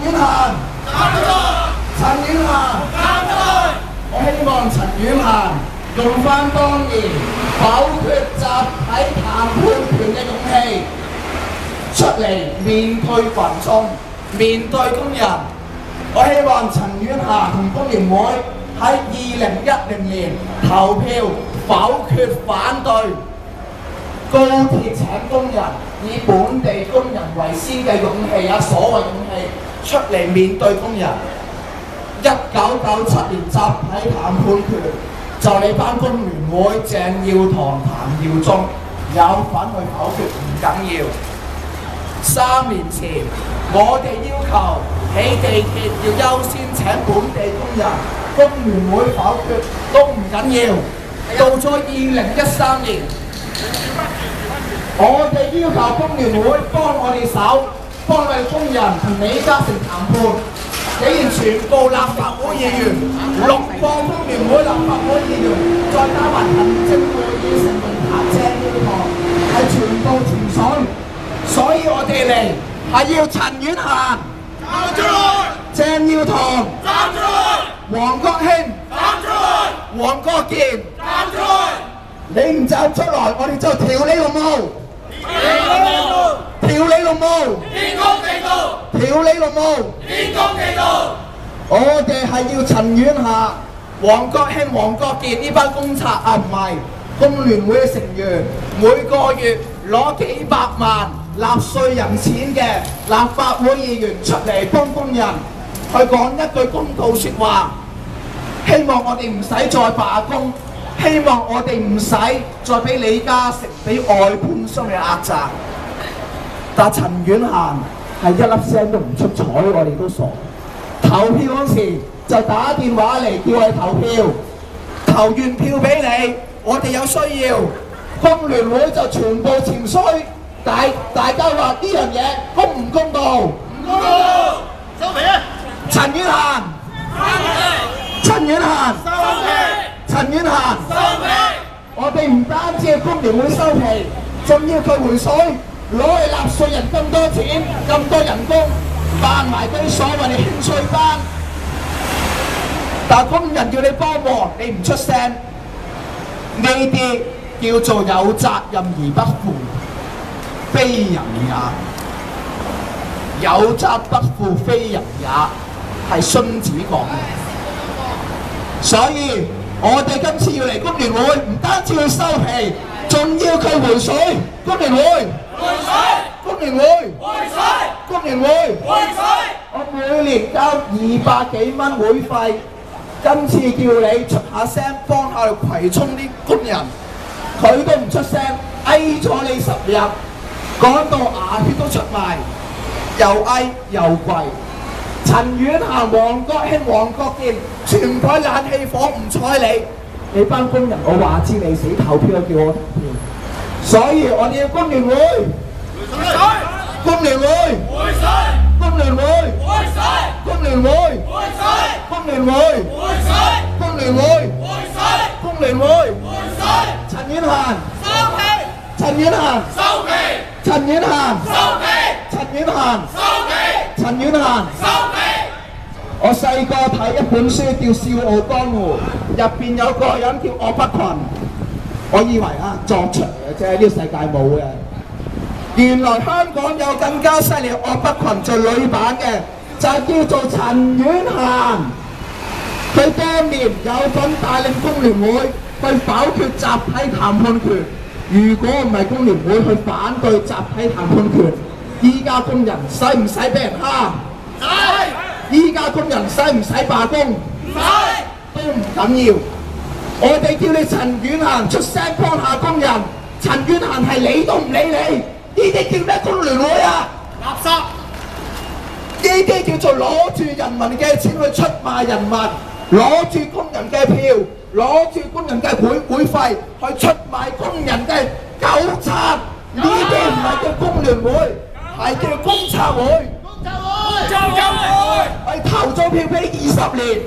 婉嫻，陳婉嫻，我希望陳婉嫻用翻當年否決集體談判權嘅勇氣，出嚟面對群眾，面對工人。我希望陳婉嫻同工聯會喺2010年投票否決反對高鐵請工人，以本地工人為先嘅勇氣啊，所謂勇氣出嚟面對工人。1997年集體談判權就你班工聯會鄭耀棠、譚耀宗有份去否決唔緊要。3年前我哋要求起地鐵要優先請本地工人，工聯會否決都唔緊要。到咗2013年，我哋要求工聯會幫我哋手，幫我哋工人同李嘉誠談判，竟然全部立法會議員，6個工聯會立法會議員，再加埋行政會議成員鄭耀棠，係全部潛水。所以我哋嚟係要陳婉嫻站出來，鄭耀棠站出來，黃國興站出來，黃國健站出來。你唔站出來，我哋就調你老母！調你老母！天公地道！調你老母！天公地道！我哋係要陳婉嫻、黃國興、黃國健呢班公賊啊，唔係工聯會嘅成員，每個月攞幾百萬納稅人錢嘅立法會議員出嚟幫工人去講一句公道説話，希望我哋唔使再罷工。希望我哋唔使再俾李嘉誠俾外判商嚟壓榨，但陳婉嫻係一粒聲都唔出彩，我哋都傻。投票嗰時就打電話嚟叫我哋投票，投完票俾你，我哋有需要，工聯會就全部潛水。大家話呢樣嘢公唔公道？唔公道！收皮啊！陳婉嫻，陳婉嫻，收皮！陳婉嫻，我哋唔單止係工聯會收皮，仲要佢回水，攞嚟納稅人咁多錢、咁多人工，辦埋嗰啲所謂嘅興趣班。但工人叫你幫忙，你唔出聲，呢啲叫做有責任而不負，非人也。有責不負非人也，係荀子講嘅。所以我哋今次要嚟工聯會，唔單止要收皮，仲要佢回水。工聯會，回水！工聯會，回水！工聯會，回水！我每年交200幾蚊會費，今次叫你出下聲，幫下葵涌啲工人，佢都唔出聲，翳咗你10日，講到牙血都出埋，又翳又跪。陳婉嫻、黃國興、黃國健全台冷氣房唔睬你，你班工人我話知你死，投票叫我投票，所以我哋要工聯會，回水！工聯會，回水！工聯會，回水！工聯會，回水！工聯會，回水！工聯會，回水！工聯會，回水！陳婉嫻，收皮！陳婉嫻，收皮！陳婉嫻，收皮！陳婉嫻，收皮！陳婉嫻，收皮！我細個睇一本書叫《笑傲江湖》，入邊有個人叫岳不群，我以為作出嚟嘅啫，呢個世界冇嘅。原來香港有更加犀利嘅岳不群，做女版嘅，就叫做陳婉嫻。佢當年有份帶領工聯會去否決集體談判權，如果唔係工聯會去反對集體談判權，依家工人使唔使俾人蝦？使！依家工人使唔使罷工？唔使，都唔緊要。我哋叫你陳婉嫻出聲幫下工人，陳婉嫻係理都唔理你，呢啲叫咩工聯會啊？垃圾！呢啲叫做攞住人民嘅錢去出賣人民，攞住工人嘅票，攞住工人嘅會費去出賣工人嘅狗賊，呢啲唔係叫工聯會，係叫公賊會。係投咗票俾20年，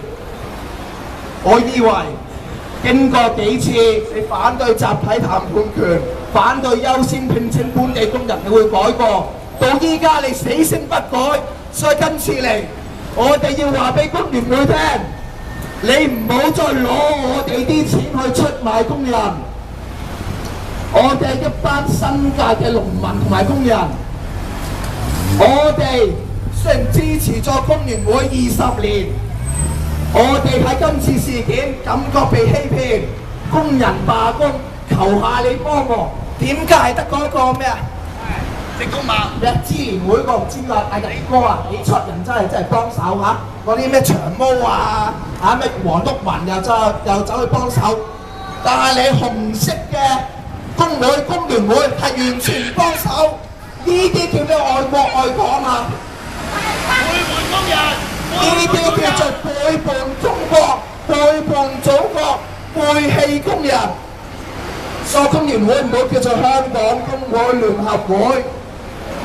我以為經過幾次你反對集體談判權，反對優先聘請本地工人，你會改過。到依家你死性不改，所以今次嚟，我哋要話俾工聯會聽，你唔好再攞我哋啲錢去出賣工人。我哋一班新界嘅農民同埋工人，我哋雖然支持咗工聯會20年，我哋喺今次事件感覺被欺騙，工人罷工，求下你幫忙。點解係得嗰個咩啊？職工盟支聯會個唔知話阿日哥啊，你出人真係幫手嚇，嗰啲咩長毛啊咩黃毓民又走去幫手，但係你紅色嘅工聯會係完全唔幫手，呢啲叫咩愛國愛港啊？背叛工人，呢啲叫做背叛中國、背叛祖國、背棄工人。所以工聯會唔好叫做香港工會聯合會，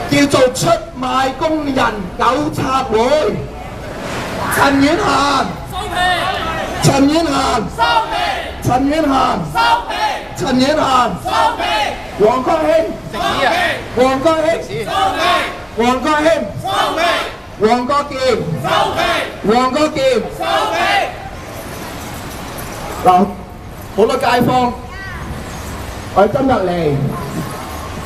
叫做出賣工人糾察會。陳婉嫻，收皮！陳婉嫻，收皮！陳婉嫻，收皮！陳婉嫻，收皮！黃國興，食屎啊！黃國興，收皮！黃國興，收皮！黃國健，收皮！黃國健，收皮！嗱，好多街坊。我今日嚟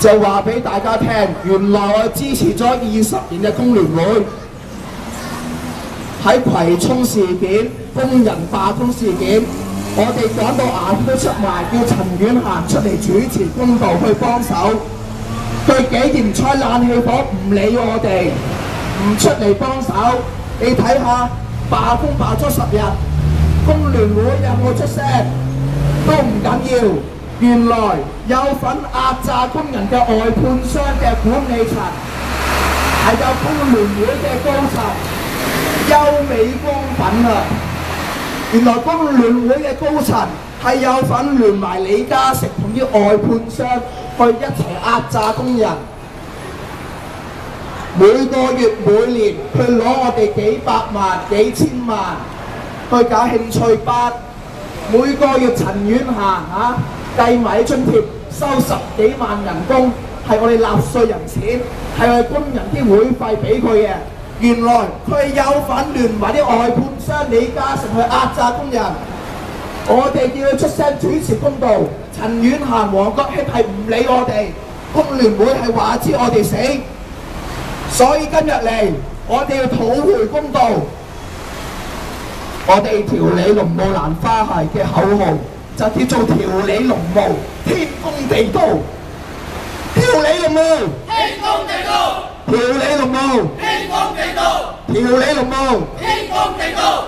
就話俾大家聽，原來我支持咗20年嘅工聯會喺葵涌事件、工人罷工事件，我哋講到牙都出埋，叫陳婉嫻出嚟主持公道去幫手。佢幾年開冷氣房唔理我哋，唔出嚟幫手。你睇下罷工罷咗10日，工聯會有冇出聲？都唔緊要。原來有份壓榨工人嘅外判商嘅管理層，係有工聯會嘅高層優美光粉啊！原來工聯會嘅高層係有份聯埋李嘉誠同啲外判商去一齊壓榨工人，每個月每年去攞我哋幾百萬、幾千萬去搞興趣班，每個月陳婉嫻計埋津貼收10幾萬人工，係我哋納稅人錢，係我哋工人啲會費俾佢嘅。原來佢有份聯埋啲外判商李嘉誠去壓榨工人，我哋叫佢出聲主持公道。陳婉嫻、黃國興係唔理我哋，工聯會係話知我哋死，所以今日嚟我哋要討回公道。我哋條理農務蘭花系嘅口號就叫做條理農務，天公地道。條理農務，天公地道。條理農務，天公地道。條理農務，天公地道。